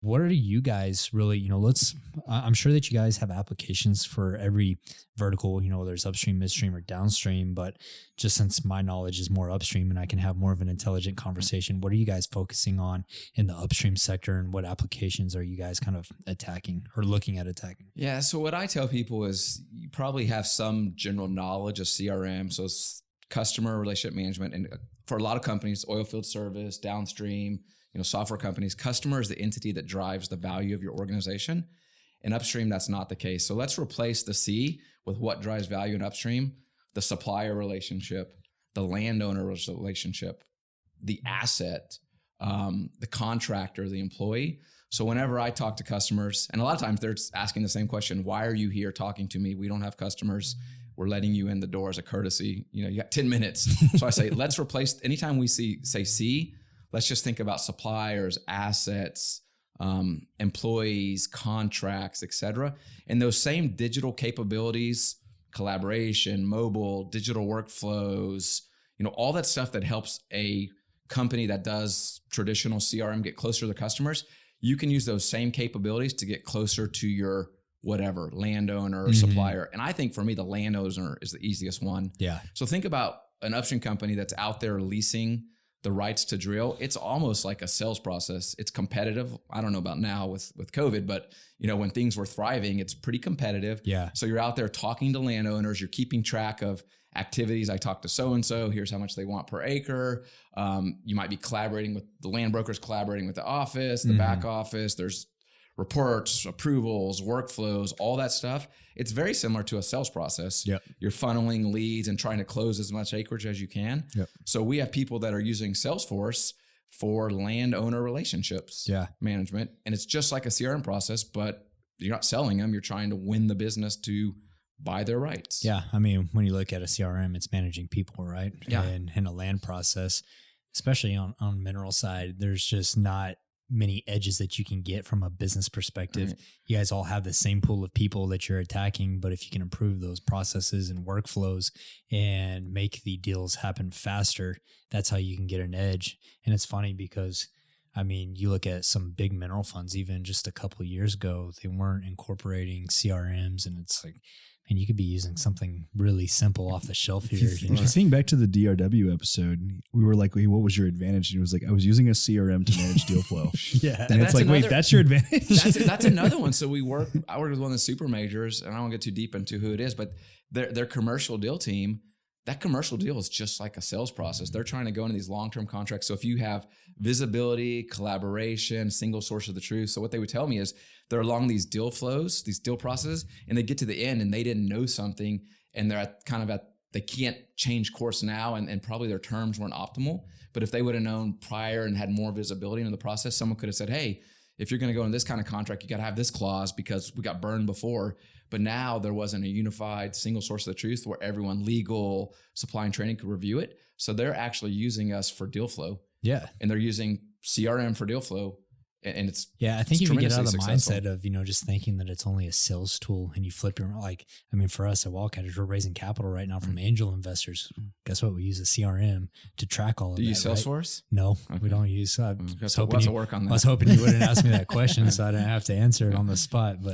What are you guys really, I'm sure that you guys have applications for every vertical, whether it's upstream, midstream, or downstream, but just since my knowledge is more upstream and I can have more of an intelligent conversation, what are you guys focusing on in the upstream sector, and what applications are you guys kind of attacking or looking at attacking? Yeah. So what I tell people is you probably have some general knowledge of CRM. So it's customer relationship management. And for a lot of companies, oil field service, downstream, software companies, customer is the entity that drives the value of your organization. In upstream, that's not the case. So let's replace the C with what drives value in upstream: the supplier relationship, the landowner relationship, the asset, the contractor, the employee. So whenever I talk to customers, and a lot of times they're asking the same question: why are you here talking to me? We don't have customers. We're letting you in the door as a courtesy. You got 10 minutes. So I say, let's replace, anytime we say C, let's just think about suppliers, assets, employees, contracts, et cetera. And those same digital capabilities, collaboration, mobile, digital workflows, all that stuff that helps a company that does traditional CRM get closer to the customers, you can use those same capabilities to get closer to your whatever, landowner or supplier. And I think for me, the landowner is the easiest one. Yeah. So think about an upstream company that's out there leasing the rights to drill. It's almost like a sales process. It's competitive. I don't know about now with COVID, but when things were thriving, it's pretty competitive. Yeah. So you're out there talking to landowners. You're keeping track of activities. I talked to so-and-so. Here's how much they want per acre. You might be collaborating with the land brokers, collaborating with the office, the back office. There's reports, approvals, workflows, all that stuff. It's very similar to a sales process. Yep. You're funneling leads and trying to close as much acreage as you can. Yep. So we have people that are using Salesforce for landowner relationships management. And it's just like a CRM process, but you're not selling them. You're trying to win the business to buy their rights. Yeah. I mean, when you look at a CRM, it's managing people, right? Yeah. And in a land process, especially on mineral side, there's just not many edges that you can get from a business perspective. Right. You guys all have the same pool of people that you're attacking, but if you can improve those processes and workflows and make the deals happen faster, that's how you can get an edge. And it's funny because, I mean, you look at some big mineral funds, even just a couple of years ago, they weren't incorporating CRMs, and it's like, and you could be using something really simple off the shelf here. If you think back to the DRW episode, we were like, "Hey, what was your advantage?" And it was like, "I was using a CRM to manage deal flow." Yeah, and it's like, wait, that's your advantage. That's another one. So I work with one of the super majors, and I won't get too deep into who it is, but their commercial deal team. That commercial deal is just like a sales process. They're trying to go into these long-term contracts. So if you have visibility, collaboration, single source of the truth. So what they would tell me is they're along these deal flows, these deal processes, and they get to the end and they didn't know something, and they're they can't change course now, and probably their terms weren't optimal. But if they would have known prior and had more visibility into the process, someone could have said, hey, if you're going to go in this kind of contract, you got to have this clause because we got burned before. But now there wasn't a unified single source of the truth where everyone, legal, supply and training, could review it. So they're actually using us for deal flow. Yeah. And they're using CRM for deal flow. And it's, I think if you get out of the successful mindset of, just thinking that it's only a sales tool and you flip your, I mean, for us at Wildcatters, we're raising capital right now from angel investors. Guess what? We use a CRM to track all of that. Do you use Salesforce? Right? No, we don't use. I was hoping to work on that. I was hoping you wouldn't ask me that question, so I didn't have to answer it on the spot. But